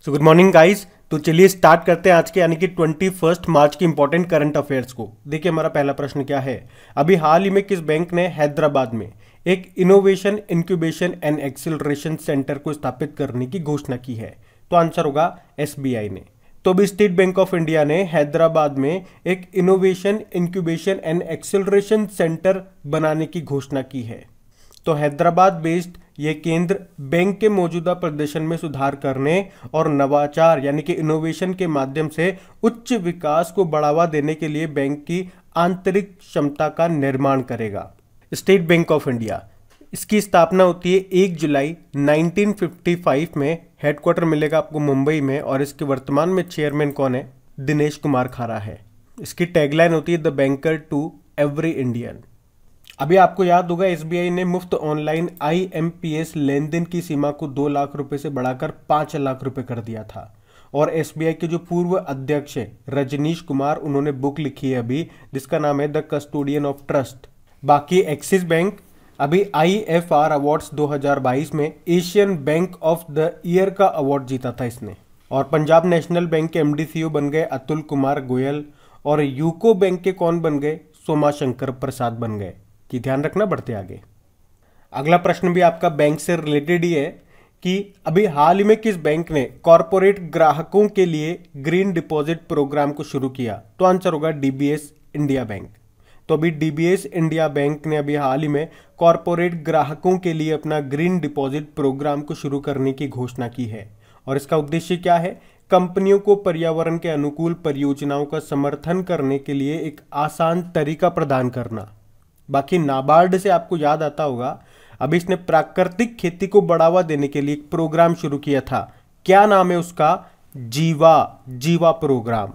So good morning guys. तो चलिए start करते हैं आज के यानी कि 21 मार्च की इंपॉर्टेंट करंट अफेयर्स को। देखिए हमारा पहला प्रश्न क्या है। अभी हाल ही में किस बैंक ने हैदराबाद में एक innovation incubation and acceleration centre को स्थापित करने की घोषणा की है? तो आंसर होगा एसबीआई ने। तो अभी स्टेट बैंक ऑफ इंडिया ने हैदराबाद में एक innovation incubation and acceleration centre बनाने की घोषणा की है। तो हैदराबाद बेस्ड ये केंद्र बैंक के मौजूदा प्रदर्शन में सुधार करने और नवाचार यानी कि इनोवेशन के माध्यम से उच्च विकास को बढ़ावा देने के लिए बैंक की आंतरिक क्षमता का निर्माण करेगा। स्टेट बैंक ऑफ इंडिया, इसकी स्थापना होती है 1 जुलाई 1955 में। हेडक्वार्टर मिलेगा आपको मुंबई में और इसके वर्तमान में चेयरमैन कौन है? दिनेश कुमार खारा है। इसकी टैगलाइन होती है the banker to every Indian. अभी आपको याद होगा एसबीआई ने मुफ्त ऑनलाइन आईएमपीएस लेन देन की सीमा को 2 लाख रुपए से बढ़ाकर 5 लाख रुपए कर दिया था। और एसबीआई के जो पूर्व अध्यक्ष है रजनीश कुमार, उन्होंने बुक लिखी है अभी जिसका नाम है द कस्टोडियन ऑफ ट्रस्ट। बाकी एक्सिस बैंक अभी आईएफआर अवार्ड्स 2022 में Asian bank of the year का अवार्ड जीता था इसने। और पंजाब नेशनल बैंक के एमडी/सीईओ बन गए अतुल कुमार गोयल। और यूको बैंक के कौन बन गए? सोमा शंकर प्रसाद बन गए। कि ध्यान रखना, बढ़ते आगे। अगला प्रश्न भी आपका बैंक से रिलेटेड ही है कि अभी हाल ही में किस बैंक ने कॉरपोरेट ग्राहकों के लिए ग्रीन डिपॉजिट प्रोग्राम को शुरू किया? तो आंसर होगा डीबीएस इंडिया बैंक। तो अभी डीबीएस इंडिया बैंक ने अभी हाल ही में कॉरपोरेट ग्राहकों के लिए अपना ग्रीन डिपॉजिट प्रोग्राम को शुरू करने की घोषणा की है। और इसका उद्देश्य क्या है? कंपनियों को पर्यावरण के अनुकूल परियोजनाओं का समर्थन करने के लिए एक आसान तरीका प्रदान करना। बाकी नाबार्ड से आपको याद आता होगा अभी इसने प्राकृतिक खेती को बढ़ावा देने के लिए एक प्रोग्राम शुरू किया था। क्या नाम है उसका? जीवा प्रोग्राम।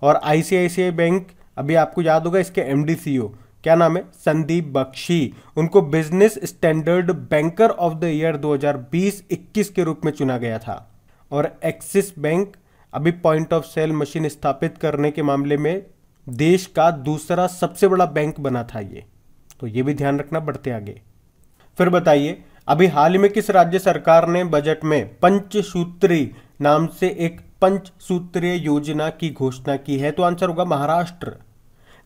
और आईसीआईसीआई बैंक अभी आपको याद होगा इसके एमडी/सीईओ क्या नाम है? संदीप बख्शी। उनको business standard banker of the year 2020-21 के रूप में चुना गया था। और एक्सिस बैंक अभी पॉइंट ऑफ सेल मशीन स्थापित करने के मामले में देश का दूसरा सबसे बड़ा बैंक बना था ये। तो ये भी ध्यान रखना, बढ़ते आगे। फिर बताइए अभी हाल ही में किस राज्य सरकार ने बजट में पंचसूत्री नाम से एक पंचसूत्रीय योजना की घोषणा की है? तो आंसर होगा महाराष्ट्र।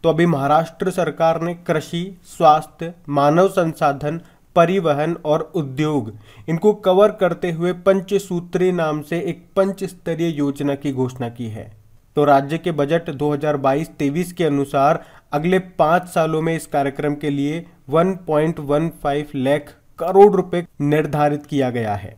तो अभी महाराष्ट्र सरकार ने कृषि, स्वास्थ्य, मानव संसाधन, परिवहन और उद्योग इनको कवर करते हुए पंचसूत्री नाम से एक पंचस्तरीय योजना की घोषणा की है। तो राज्य के बजट 2022-23 के अनुसार अगले 5 सालों में इस कार्यक्रम के लिए 1.15 लाख करोड़ रुपए निर्धारित किया गया है।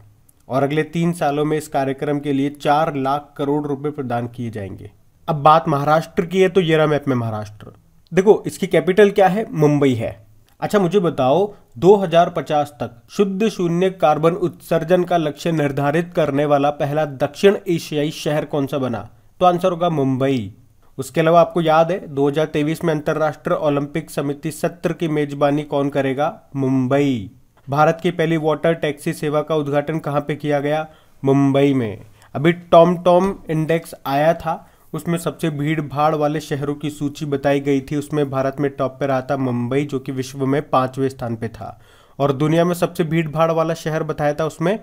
और अगले 3 सालों में इस कार्यक्रम के लिए 4 लाख करोड़ रुपए प्रदान किए जाएंगे। अब बात महाराष्ट्र की है तो ये रहा मैप में महाराष्ट्र। देखो इसकी कैपिटल क्या है? मुंबई है। अच्छा मुझे बताओ 2050 तक शुद्ध शून्य कार्बन उत्सर्जन का लक्ष्य निर्धारित करने वाला पहला दक्षिण एशियाई शहर कौन सा बना? तो आंसर होगा मुंबई। उसके अलावा आपको याद है 2023 में अंतर्राष्ट्रीय ओलंपिक समिति सत्र की मेजबानी कौन करेगा? मुंबई। भारत की पहली वाटर टैक्सी सेवा का उद्घाटन कहां पे किया गया? मुंबई में। अभी टॉम इंडेक्स आया था, उसमें सबसे भीड़ भाड़ वाले शहरों की सूची बताई गई थी। उसमें भारत में टॉप पे रहा था मुंबई जो कि विश्व में 5वें स्थान पे था। और दुनिया में सबसे भीड़ भाड़ वाला शहर बताया था उसमें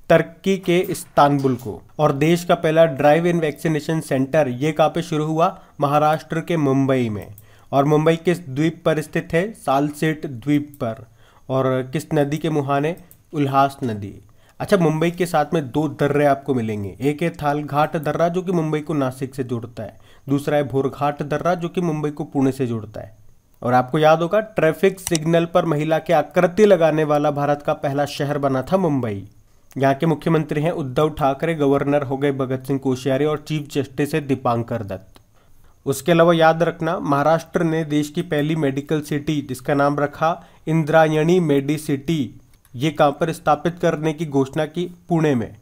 तुर्की के इस्तांबुल को। और देश का पहला ड्राइव इन वैक्सीनेशन सेंटर ये कहाँ पे शुरू हुआ? महाराष्ट्र के मुंबई में। और मुंबई किस द्वीप पर स्थित है? सालसेट द्वीप पर। और किस नदी के मुहाने? उल्हास नदी। अच्छा मुंबई के साथ में 2 दर्रे आपको मिलेंगे। एक है थालघाट दर्रा जो कि मुंबई को नासिक से जोड़ता है, दूसरा है भोरघाट दर्रा जो कि मुंबई को पुणे से जोड़ता है। और आपको याद होगा ट्रैफिक सिग्नल पर महिला के आकृति लगाने वाला भारत का पहला शहर बना था मुंबई। यहाँ के मुख्यमंत्री हैं उद्धव ठाकरे, गवर्नर हो गए भगत सिंह कोश्यारी और चीफ जस्टिस है दीपांकर दत्त। उसके अलावा याद रखना महाराष्ट्र ने देश की पहली मेडिकल सिटी जिसका नाम रखा इंद्रायणी मेडिसिटी, ये कहाँ पर स्थापित करने की घोषणा की? पुणे में।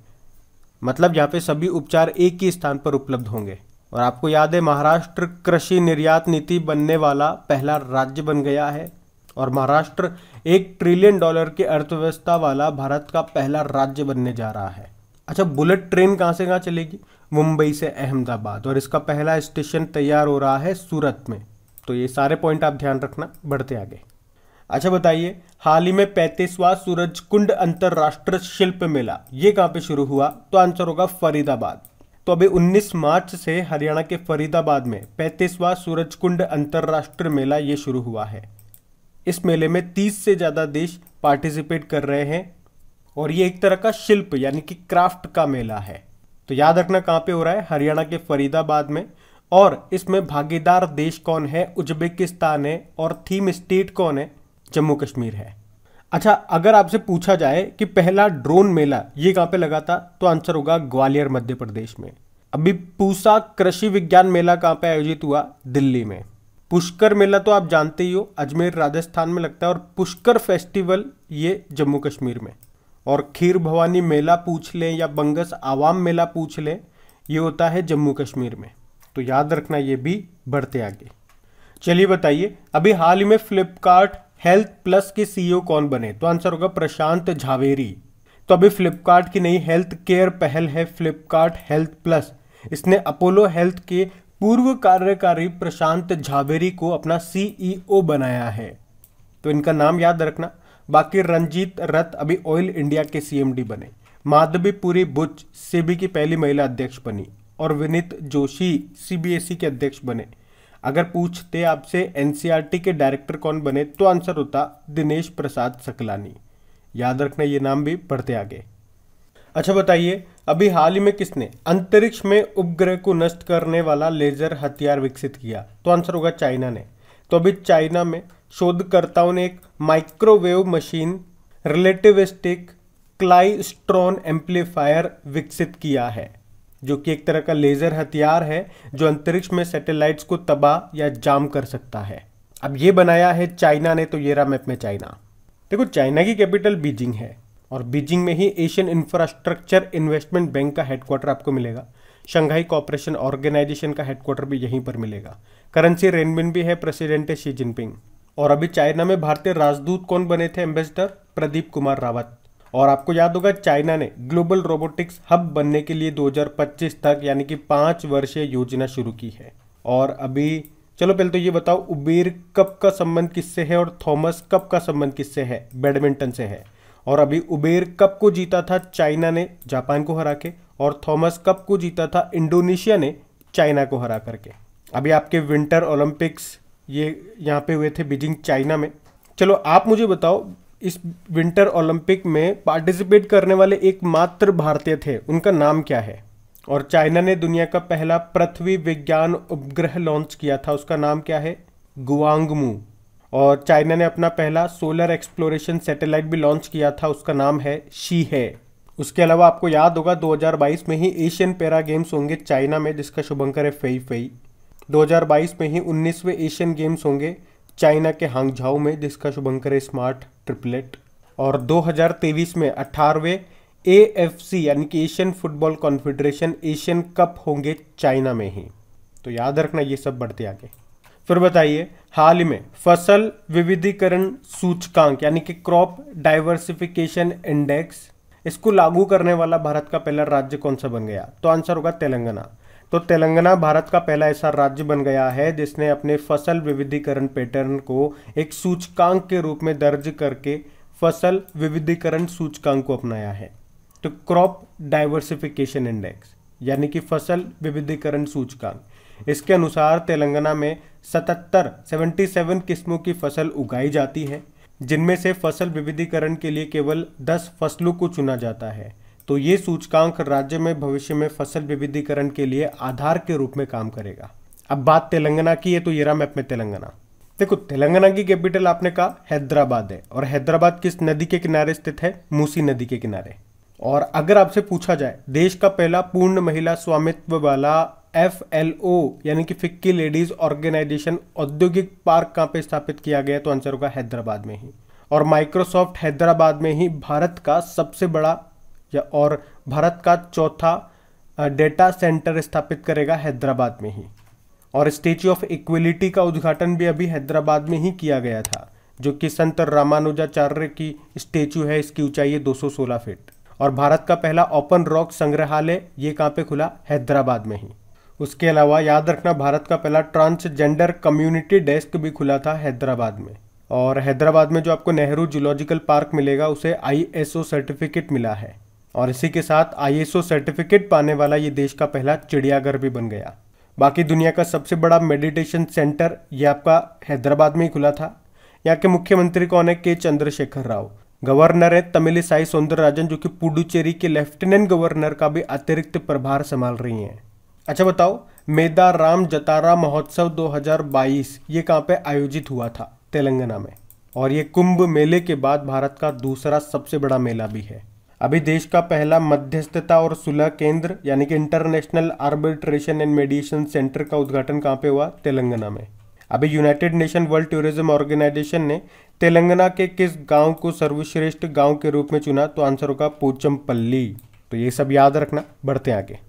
मतलब यहाँ पे सभी उपचार एक ही स्थान पर उपलब्ध होंगे। और आपको याद है महाराष्ट्र कृषि निर्यात नीति बनने वाला पहला राज्य बन गया है। और महाराष्ट्र $1 ट्रिलियन की अर्थव्यवस्था वाला भारत का पहला राज्य बनने जा रहा है। अच्छा बुलेट ट्रेन कहाँ से कहाँ चलेगी? मुंबई से अहमदाबाद। और इसका पहला स्टेशन तैयार हो रहा है सूरत में। तो ये सारे पॉइंट आप ध्यान रखना, बढ़ते आगे। अच्छा बताइए, हाल ही में 35वां सूरजकुंड अंतरराष्ट्रीय शिल्प मेला ये कहाँ पे शुरू हुआ? तो आंसर होगा फरीदाबाद। तो अभी 19 मार्च से हरियाणा के फरीदाबाद में 35वां सूरजकुंड अंतरराष्ट्रीय मेला ये शुरू हुआ है। इस मेले में 30 से ज़्यादा देश पार्टिसिपेट कर रहे हैं और ये एक तरह का शिल्प यानी कि क्राफ्ट का मेला है। तो याद रखना कहाँ पे हो रहा है? हरियाणा के फरीदाबाद में। और इसमें भागीदार देश कौन है? उज्बेकिस्तान है। और थीम स्टेट कौन है? जम्मू कश्मीर है। अच्छा, अगर आपसे पूछा जाए कि पहला ड्रोन मेला ये कहाँ पे लगा था, तो आंसर होगा ग्वालियर मध्य प्रदेश में। अभी पूसा कृषि विज्ञान मेला कहाँ पे आयोजित हुआ? दिल्ली में। पुष्कर मेला तो आप जानते ही हो, अजमेर राजस्थान में लगता है। और पुष्कर फेस्टिवल ये जम्मू कश्मीर में। और खीर भवानी मेला पूछ लें या बंगस आवाम मेला पूछ लें, ये होता है जम्मू कश्मीर में। तो याद रखना ये भी बढ़ते आगे। चलिए बताइए, अभी हाल ही में फ्लिपकार्ट हेल्थ प्लस के सीईओ कौन बने? तो आंसर होगा प्रशांत झावेरी। तो अभी फ्लिपकार्ट की नई हेल्थ केयर पहल है फ्लिपकार्ट हेल्थ प्लस। इसने अपोलो हेल्थ के पूर्व कार्यकारी प्रशांत झावेरी को अपना सीईओ बनाया है। तो इनका नाम याद रखना। बाकी रंजीत रथ अभी ऑयल इंडिया के सीएमडी बने। माधवी पुरी बुच सेबी की पहली महिला अध्यक्ष बनी। और विनीत जोशी सीबीएसई के अध्यक्ष बने। अगर पूछते आपसे एनसीईआरटी के डायरेक्टर कौन बने, तो आंसर होता दिनेश प्रसाद सकलानी। याद रखना ये नाम भी पढ़ते आगे। अच्छा बताइए, अभी हाल ही में किसने अंतरिक्ष में उपग्रह को नष्ट करने वाला लेजर हथियार विकसित किया? तो आंसर होगा चाइना ने। तो अभी चाइना में शोधकर्ताओं ने एक माइक्रोवेव मशीन रिलेटिविस्टिक क्लाइस्ट्रॉन एम्पलीफायर विकसित किया है, जो कि एक तरह का लेजर हथियार है जो अंतरिक्ष में सैटेलाइट्स को तबाह या जाम कर सकता है। अब ये बनाया है चाइना ने। तो ये रहा मैप में चाइना। देखो, चाइना की कैपिटल बीजिंग है और बीजिंग में ही एशियन इंफ्रास्ट्रक्चर इन्वेस्टमेंट बैंक का हेडक्वार्टर आपको मिलेगा। शंघाई कोऑपरेशन ऑर्गेनाइजेशन का हेडक्वार्टर भी यहीं पर मिलेगा। करेंसी रेनमिनबी है, प्रेसिडेंट है शी जिनपिंग। और अभी चाइना में भारतीय राजदूत कौन बने थे एम्बेसडर? प्रदीप कुमार रावत। और आपको याद होगा चाइना ने ग्लोबल रोबोटिक्स हब बनने के लिए 2025 तक यानी कि 5 वर्षीय योजना शुरू की है। और अभी चलो पहले तो ये बताओ, उबेर कप का संबंध किससे है और थॉमस कप का संबंध किससे है? बैडमिंटन से है। और अभी उबेर कप को जीता था चाइना ने जापान को हरा के, और थॉमस कप को जीता था इंडोनेशिया ने चाइना को हरा करके। अभी आपके विंटर ओलंपिक्स ये यहाँ पे हुए थे बीजिंग चाइना में। चलो आप मुझे बताओ, इस विंटर ओलंपिक में पार्टिसिपेट करने वाले एकमात्र भारतीय थे, उनका नाम क्या है? और चाइना ने दुनिया का पहला पृथ्वी विज्ञान उपग्रह लॉन्च किया था, उसका नाम क्या है? गुआंगमू। और चाइना ने अपना पहला सोलर एक्सप्लोरेशन सैटेलाइट भी लॉन्च किया था, उसका नाम है शी है। उसके अलावा आपको याद होगा 2022 में ही एशियन पैरा गेम्स होंगे चाइना में, जिसका शुभंकर है फेई फेई। 2022 में ही 19वें एशियन गेम्स होंगे चाइना के हांगझाओ में, जिसका शुभंकर है स्मार्ट ट्रिपलेट। और 2023 में 18वें एएफसी यानी कि Asian football confederation Asian cup होंगे चाइना में ही। तो याद रखना ये सब बढ़ते आगे। फिर बताइए, हाल ही में फसल विविधीकरण सूचकांक यानी कि क्रॉप डाइवर्सिफिकेशन इंडेक्स, इसको लागू करने वाला भारत का पहला राज्य कौन सा बन गया? तो आंसर होगा तेलंगाना। तो तेलंगाना भारत का पहला ऐसा राज्य बन गया है जिसने अपने फसल विविधीकरण पैटर्न को एक सूचकांक के रूप में दर्ज करके फसल विविधीकरण सूचकांक को अपनाया है। तो क्रॉप डाइवर्सिफिकेशन इंडेक्स यानी कि फसल विविधीकरण सूचकांक, इसके अनुसार तेलंगाना में 77 किस्मों की फसल उगाई जाती है, जिनमें से फसल विविधीकरण के लिए केवल 10 फसलों को चुना जाता है। तो ये सूचकांक राज्य में भविष्य में फसल विविधीकरण के लिए आधार के रूप में काम करेगा। अब बात तेलंगाना की है, तो ये रहा मैप में तेलंगाना। देखो, तेलंगाना की कैपिटल आपने कहा हैदराबाद है, और हैदराबाद किस नदी के किनारे स्थित है? मूसी नदी के किनारे। और अगर आपसे पूछा जाए देश का पहला पूर्ण महिला स्वामित्व वाला FLO यानी कि फिक्की लेडीज ऑर्गेनाइजेशन औद्योगिक पार्क कहाँ पे स्थापित किया गया? तो आंसर होगा हैदराबाद में ही। और माइक्रोसॉफ्ट हैदराबाद में ही भारत का सबसे बड़ा और भारत का चौथा डेटा सेंटर स्थापित करेगा हैदराबाद में ही। और स्टैच्यू ऑफ इक्वलिटी का उद्घाटन भी अभी हैदराबाद में ही किया गया था, जो कि संत रामानुजाचार्य की स्टैच्यू है। इसकी ऊंचाई है 216 फीट। और भारत का पहला ओपन रॉक संग्रहालय ये कहाँ पे खुला? हैदराबाद में ही। उसके अलावा याद रखना भारत का पहला ट्रांसजेंडर कम्युनिटी डेस्क भी खुला था हैदराबाद में। और हैदराबाद में जो आपको नेहरू जूलॉजिकल पार्क मिलेगा उसे ISO सर्टिफिकेट मिला है, और इसी के साथ ISO सर्टिफिकेट पाने वाला ये देश का पहला चिड़ियाघर भी बन गया। बाकी दुनिया का सबसे बड़ा मेडिटेशन सेंटर ये आपका हैदराबाद में ही खुला था। यहाँ के मुख्यमंत्री कौन है? के चंद्रशेखर राव। गवर्नर है तमिलिसाई सौंदरराजन, जो कि पुडुचेरी के लेफ्टिनेंट गवर्नर का भी अतिरिक्त प्रभार संभाल रही हैं। अच्छा बताओ, मेदा राम जतारा महोत्सव 2022 ये कहाँ पे आयोजित हुआ था? तेलंगाना में। और ये कुंभ मेले के बाद भारत का दूसरा सबसे बड़ा मेला भी है। अभी देश का पहला मध्यस्थता और सुलह केंद्र यानी कि international arbitration and mediation centre का उद्घाटन कहाँ पे हुआ? तेलंगाना में। अभी united nation world tourism organisation ने तेलंगाना के किस गांव को सर्वश्रेष्ठ गांव के रूप में चुना? तो आंसर होगा पोचमपल्ली। तो ये सब याद रखना। बढ़ते आगे।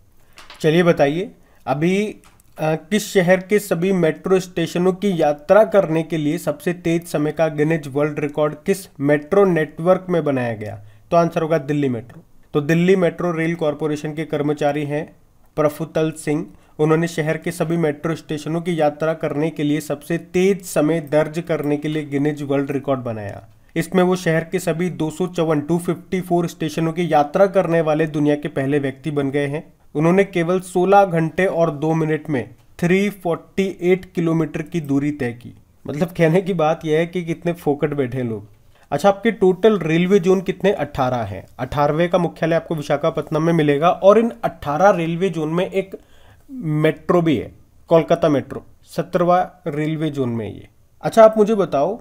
चलिए बताइए, अभी किस शहर के सभी मेट्रो स्टेशनों की यात्रा करने के लिए सबसे तेज समय का गिनीज वर्ल्ड रिकॉर्ड किस मेट्रो नेटवर्क में बनाया गया? तो आंसर होगा दिल्ली मेट्रो। तो दिल्ली मेट्रो रेल कॉरपोरेशन के कर्मचारी हैं प्रफुतल सिंह। उन्होंने शहर के सभी मेट्रो स्टेशनों की यात्रा करने के लिए सबसे तेज समय दर्ज करने के लिए गिनीज वर्ल्ड रिकॉर्ड बनाया। इसमें वो शहर के सभी 254 स्टेशनों की यात्रा करने वाले दुनिया के पहले व्यक्ति बन गए हैं। उन्होंने केवल 16 घंटे और 2 मिनट में 348 किलोमीटर की दूरी तय की। मतलब कहने की बात यह है कि कितने फोकट बैठे हैं लोग। अच्छा, आपके टोटल रेलवे जोन कितने? 18 हैं। 18वें का मुख्यालय आपको विशाखापत्तनम में मिलेगा, और इन 18 रेलवे जोन में एक मेट्रो भी है, कोलकाता मेट्रो। 17वां रेलवे जोन में ये। अच्छा, आप मुझे बताओ,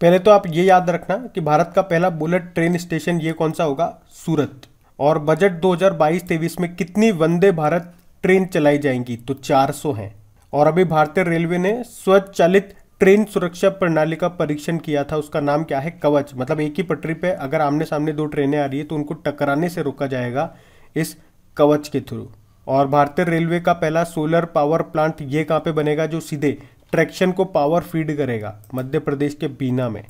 पहले तो आप ये याद रखना कि भारत का पहला बुलेट ट्रेन स्टेशन ये कौन सा होगा? सूरत। और बजट 2022-23 में कितनी वंदे भारत ट्रेन चलाई जाएंगी? तो 400 हैं। और अभी भारतीय रेलवे ने स्वचालित ट्रेन सुरक्षा प्रणाली का परीक्षण किया था, उसका नाम क्या है? कवच। मतलब एक ही पटरी पे अगर आमने सामने दो ट्रेनें आ रही है तो उनको टकराने से रोका जाएगा इस कवच के थ्रू। और भारतीय रेलवे का पहला सोलर पावर प्लांट ये कहाँ पे बनेगा जो सीधे ट्रैक्शन को पावर फीड करेगा? मध्य प्रदेश के बीना में।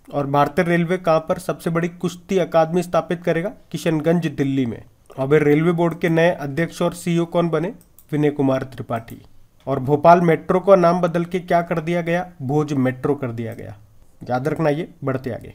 और भारतीय रेलवे कहाँ पर सबसे बड़ी कुश्ती अकादमी स्थापित करेगा? किशनगंज, दिल्ली में। अब रेलवे बोर्ड के नए अध्यक्ष और CEO कौन बने? विनय कुमार त्रिपाठी। और भोपाल मेट्रो का नाम बदल के क्या कर दिया गया? भोज मेट्रो कर दिया गया। याद रखना ये। बढ़ते आगे।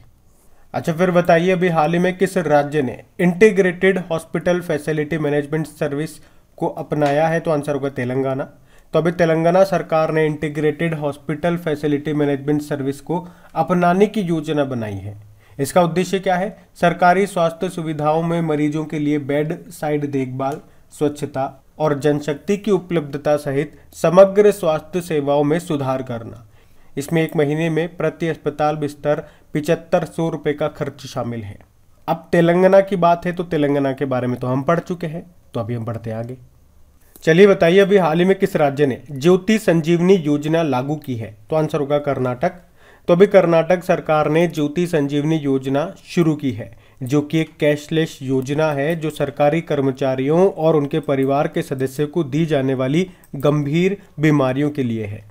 अच्छा, फिर बताइए, अभी हाल ही में किस राज्य ने integrated hospital facility management service को अपनाया है? तो आंसर होगा तेलंगाना। तो अभी तेलंगाना सरकार ने integrated hospital facility management service को अपनाने की योजना बनाई है। इसका उद्देश्य क्या है? सरकारी स्वास्थ्य सुविधाओं में मरीजों के लिए बेड साइड देखभाल, स्वच्छता और जनशक्ति की उपलब्धता सहित समग्र स्वास्थ्य सेवाओं में सुधार करना। इसमें एक महीने में प्रति अस्पताल बिस्तर 7500 रुपये का खर्च शामिल है। अब तेलंगाना की बात है तो तेलंगाना के बारे में तो हम पढ़ चुके हैं, तो अभी हम बढ़ते आगे। चलिए बताइए, अभी हाल ही में किस राज्य ने ज्योति संजीवनी योजना लागू की है? तो आंसर होगा कर्नाटक। तो अभी कर्नाटक सरकार ने ज्योति संजीवनी योजना शुरू की है, जो कि एक कैशलेस योजना है जो सरकारी कर्मचारियों और उनके परिवार के सदस्यों को दी जाने वाली गंभीर बीमारियों के लिए है।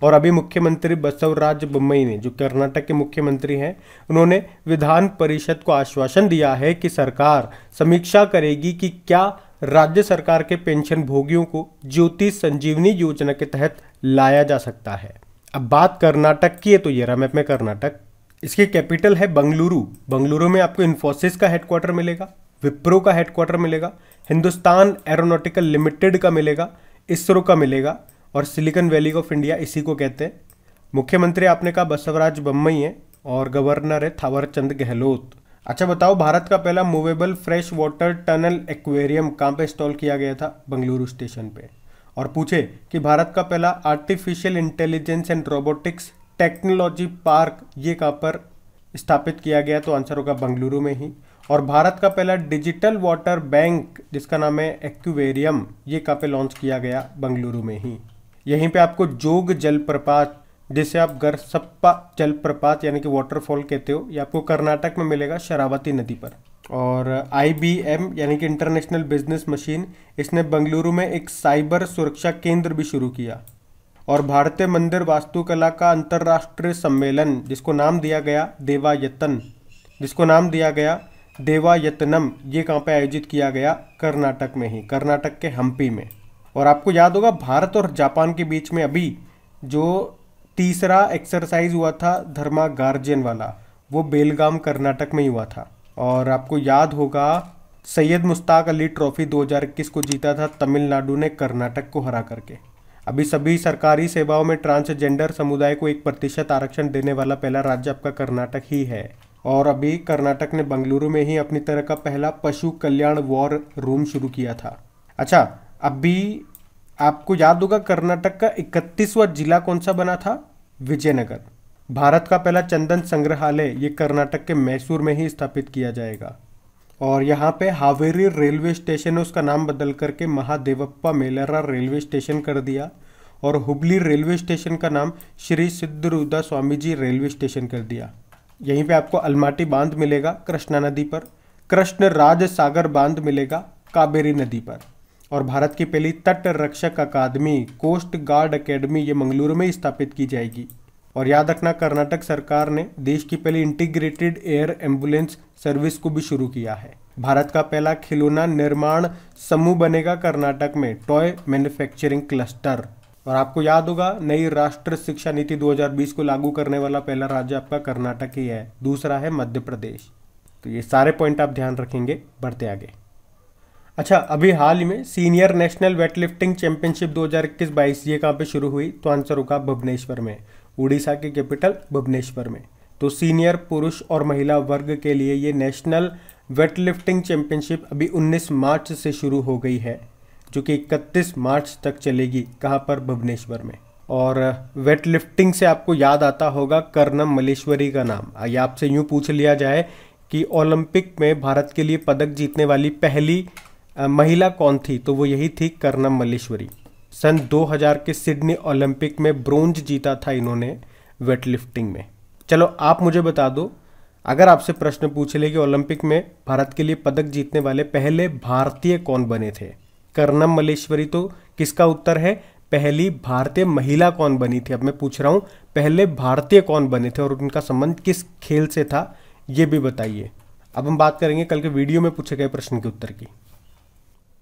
और अभी मुख्यमंत्री बसवराज बोम्मई ने, जो कर्नाटक के मुख्यमंत्री हैं, उन्होंने विधान परिषद को आश्वासन दिया है कि सरकार समीक्षा करेगी कि क्या राज्य सरकार के पेंशन भोगियों को ज्योति संजीवनी योजना के तहत लाया जा सकता है। अब बात कर्नाटक की है तो ये रहा मैप में कर्नाटक। इसकी कैपिटल है बंगलुरु। बंगलुरु में आपको इन्फोसिस का हेडक्वार्टर मिलेगा, विप्रो का हेडक्वार्टर मिलेगा, हिंदुस्तान एरोनॉटिकल लिमिटेड का मिलेगा, इसरो का मिलेगा, और सिलिकॉन वैली ऑफ इंडिया इसी को कहते हैं। मुख्यमंत्री आपने कहा बसवराज बोम्मई है और गवर्नर है थावरचंद गहलोत। अच्छा बताओ, भारत का पहला movable fresh water tunnel aquarium कहाँ पे इंस्टॉल किया गया था? बंगलुरु स्टेशन पे। और पूछे कि भारत का पहला artificial intelligence and robotics technology park ये कहाँ पर स्थापित किया गया? तो आंसर होगा बंगलुरु में ही। और भारत का पहला डिजिटल वाटर बैंक जिसका नाम है एक्वेरियम ये कहाँ पे लॉन्च किया गया? बंगलुरु में ही। यहीं पे आपको जोग जलप्रपात, जिसे आप गरसप्पा जलप्रपात यानी कि वाटरफॉल कहते हो, ये आपको कर्नाटक में मिलेगा शरावती नदी पर। और IBM यानी कि इंटरनेशनल बिजनेस मशीन, इसने बंगलुरु में एक साइबर सुरक्षा केंद्र भी शुरू किया। और भारतीय मंदिर वास्तुकला का अंतर्राष्ट्रीय सम्मेलन जिसको नाम दिया गया देवायतनम, ये कहाँ पे आयोजित किया गया? कर्नाटक में ही, कर्नाटक के हम्पी में। और आपको याद होगा भारत और जापान के बीच में अभी जो तीसरा एक्सरसाइज हुआ था धर्मा गार्जियन वाला, वो बेलगाम कर्नाटक में ही हुआ था। और आपको याद होगा सैयद मुश्ताक अली ट्रॉफी 2021 को जीता था तमिलनाडु ने कर्नाटक को हरा करके। अभी सभी सरकारी सेवाओं में ट्रांसजेंडर समुदाय को 1% आरक्षण देने वाला पहला राज्य आपका कर्नाटक ही है। और अभी कर्नाटक ने बेंगलुरु में ही अपनी तरह का पहला पशु कल्याण वॉर रूम शुरू किया था। अच्छा, अभी आपको याद होगा कर्नाटक का 31वां जिला कौन सा बना था? विजयनगर। भारत का पहला चंदन संग्रहालय ये कर्नाटक के मैसूर में ही स्थापित किया जाएगा। और यहाँ पे हावेरी रेलवे स्टेशन है, उसका नाम बदल करके महादेवप्पा मेलरा रेलवे स्टेशन कर दिया। और हुबली रेलवे स्टेशन का नाम श्री सिद्धरूदा स्वामी जी रेलवे स्टेशन कर दिया। यहीं पे आपको अलमाटी बांध मिलेगा कृष्णा नदी पर, कृष्ण राज सागर बांध मिलेगा कावेरी नदी पर। और भारत की पहली तट रक्षक अकादमी कोस्ट गार्ड अकेडमी ये मंगलुरु में स्थापित की जाएगी। और याद रखना कर्नाटक सरकार ने देश की पहली इंटीग्रेटेड एयर एम्बुलेंस सर्विस को भी शुरू किया है। भारत का पहला खिलौना निर्माण समूह बनेगा कर्नाटक में, टॉय मैन्युफैक्चरिंग क्लस्टर। और आपको याद होगा नई राष्ट्रीय शिक्षा नीति 2020 को लागू करने वाला पहला राज्य आपका कर्नाटक ही है, दूसरा है मध्य प्रदेश। तो ये सारे पॉइंट आप ध्यान रखेंगे। बढ़ते आगे। अच्छा, अभी हाल ही में सीनियर नेशनल वेटलिफ्टिंग चैंपियनशिप 2021-22 ये कहाँ पे शुरू हुई? तो आंसर होगा भुवनेश्वर में, उड़ीसा की कैपिटल भुवनेश्वर में। तो सीनियर पुरुष और महिला वर्ग के लिए ये नेशनल वेटलिफ्टिंग चैंपियनशिप अभी 19 मार्च से शुरू हो गई है, जो कि 31 मार्च तक चलेगी। कहाँ पर? भुवनेश्वर में। और वेटलिफ्टिंग से आपको याद आता होगा कर्णम मल्लेश्वरी का नाम। या आपसे यूँ पूछ लिया जाए कि ओलंपिक में भारत के लिए पदक जीतने वाली पहली महिला कौन थी, तो वो यही थी कर्णम मल्लेश्वरी। सन 2000 के सिडनी ओलंपिक में ब्रोंज जीता था इन्होंने वेटलिफ्टिंग में। चलो आप मुझे बता दो, अगर आपसे प्रश्न पूछ ले कि ओलंपिक में भारत के लिए पदक जीतने वाले पहले भारतीय कौन बने थे? कर्णम मल्लेश्वरी तो किसका उत्तर है? पहली भारतीय महिला कौन बनी थी। अब मैं पूछ रहा हूँ पहले भारतीय कौन बने थे और उनका संबंध किस खेल से था, ये भी बताइए। अब हम बात करेंगे कल के वीडियो में पूछे गए प्रश्न के उत्तर की।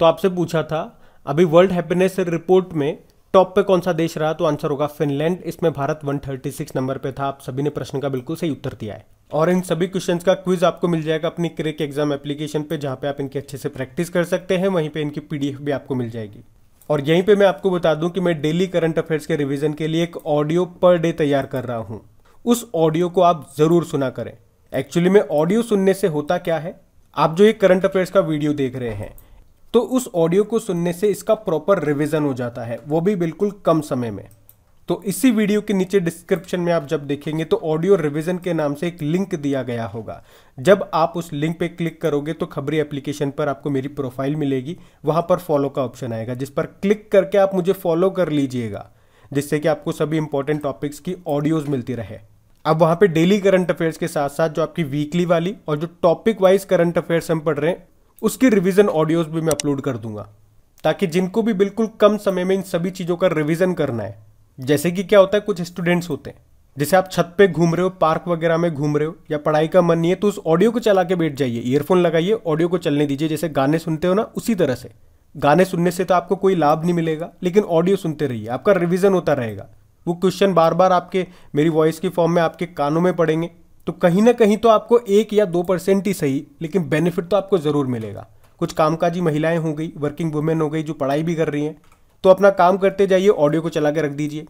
तो आपसे पूछा था अभी वर्ल्ड हैप्पीनेस रिपोर्ट में टॉप पे कौन सा देश रहा? तो आंसर होगा फिनलैंड। इसमें भारत 136 नंबर पे था। आप सभी ने प्रश्न का बिल्कुल सही उत्तर दिया है। और इन सभी क्वेश्चंस का क्विज आपको मिल जाएगा अपनी क्रेक एग्जाम एप्लीकेशन पे, जहां पे आप इनकी अच्छे से प्रैक्टिस कर सकते हैं। वहीं पे इनकी पीडीएफ भी आपको मिल जाएगी। और यहीं पे मैं आपको बता दूं कि मैं डेली करंट अफेयर्स के रिवीजन के लिए एक ऑडियो पर डे तैयार कर रहा हूं। उस ऑडियो को आप जरूर सुना करें। एक्चुअली में ऑडियो सुनने से होता क्या है, आप जो एक करंट अफेयर्स का वीडियो देख रहे हैं, तो उस ऑडियो को सुनने से इसका प्रॉपर रिवीजन हो जाता है, वो भी बिल्कुल कम समय में। तो इसी वीडियो के नीचे डिस्क्रिप्शन में आप जब देखेंगे तो ऑडियो रिवीजन के नाम से एक लिंक दिया गया होगा। जब आप उस लिंक पे क्लिक करोगे तो खबरी एप्लीकेशन पर आपको मेरी प्रोफाइल मिलेगी, वहां पर फॉलो का ऑप्शन आएगा, जिस पर क्लिक करके आप मुझे फॉलो कर लीजिएगा, जिससे कि आपको सभी इंपॉर्टेंट टॉपिक्स की ऑडियोज मिलती रहे। अब वहां पे डेली करंट अफेयर्स के साथ साथ जो आपकी वीकली वाली और जो टॉपिक वाइज करंट अफेयर्स हम पढ़ रहे हैं उसकी रिवीजन ऑडियोज भी मैं अपलोड कर दूंगा, ताकि जिनको भी बिल्कुल कम समय में इन सभी चीजों का रिवीजन करना है। जैसे कि क्या होता है, कुछ स्टूडेंट्स होते हैं, जैसे आप छत पे घूम रहे हो, पार्क वगैरह में घूम रहे हो, या पढ़ाई का मन नहीं है, तो उस ऑडियो को चला के बैठ जाइए, ईयरफोन लगाइए, ऑडियो को चलने दीजिए। जैसे गाने सुनते हो ना, उसी तरह से गाने सुनने से तो आपको कोई लाभ नहीं मिलेगा, लेकिन ऑडियो सुनते रहिए, आपका रिवीजन होता रहेगा। वो क्वेश्चन बार बार आपके मेरी वॉइस की फॉर्म में आपके कानों में पड़ेंगे, तो कहीं ना कहीं तो आपको 1 या 2% ही सही, लेकिन बेनिफिट तो आपको जरूर मिलेगा। कुछ कामकाजी महिलाएं हो गई, वर्किंग वुमेन हो गई, जो पढ़ाई भी कर रही हैं, तो अपना काम करते जाइए, ऑडियो को चला के रख दीजिए।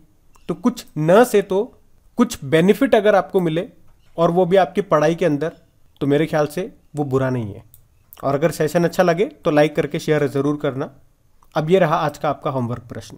तो कुछ न से तो कुछ बेनिफिट अगर आपको मिले, और वो भी आपकी पढ़ाई के अंदर, तो मेरे ख्याल से वो बुरा नहीं है। और अगर सेशन अच्छा लगे तो लाइक करके शेयर ज़रूर करना। अब ये रहा आज का आपका होमवर्क प्रश्न।